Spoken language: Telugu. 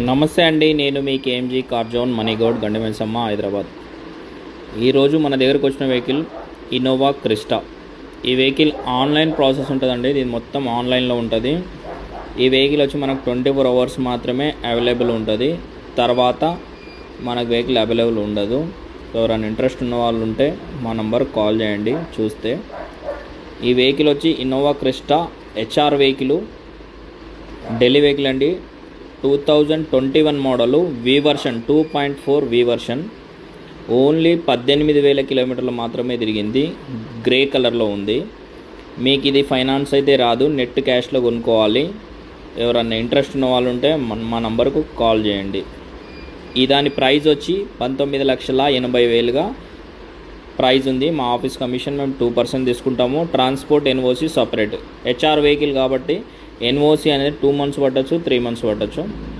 నమస్తే అండి, నేను మీ కేఎంజీ కార్ జోన్ మనీగౌడ్ గండిమెన్సమ్మ హైదరాబాద్. ఈరోజు మన దగ్గరకు వచ్చిన వెహికల్ ఇన్నోవా క్రిస్టా. ఈ వెహికల్ ఆన్లైన్ ప్రాసెస్ ఉంటుందండి. ఇది మొత్తం ఆన్లైన్లో ఉంటుంది. ఈ వెహికల్ వచ్చి మనకు 24 అవర్స్ మాత్రమే అవైలబుల్ ఉంటుంది. తర్వాత మనకు వెహికల్ అవైలబుల్ ఉండదు. ఎవరైనా ఇంట్రెస్ట్ ఉన్న వాళ్ళు ఉంటే మా నంబర్కి కాల్ చేయండి. చూస్తే ఈ వెహికల్ వచ్చి Innova Crysta HR vehicle, Delhi vehicle అండి. 2021 మోడలు, వి వర్షన్ 2.4 వి వర్షన్. ఓన్లీ 18,000 కిలోమీటర్లు మాత్రమే తిరిగింది. గ్రే కలర్లో ఉంది. మీకు ఇది ఫైనాన్స్ అయితే రాదు, నెట్ క్యాష్లో కొనుక్కోవాలి. ఎవరన్నా ఇంట్రెస్ట్ ఉన్న వాళ్ళు ఉంటే మా నంబర్కు కాల్ చేయండి. దాని ప్రైస్ వచ్చి 19,80,000గా ప్రైస్ ఉంది. మా ఆఫీస్ కమిషన్ మేము 2% తీసుకుంటాము. Transport NOC separate. HR vehicle కాబట్టి ఎన్ఓసి అనేది 2 months పట్టచ్చు, 3 months పట్టచ్చు.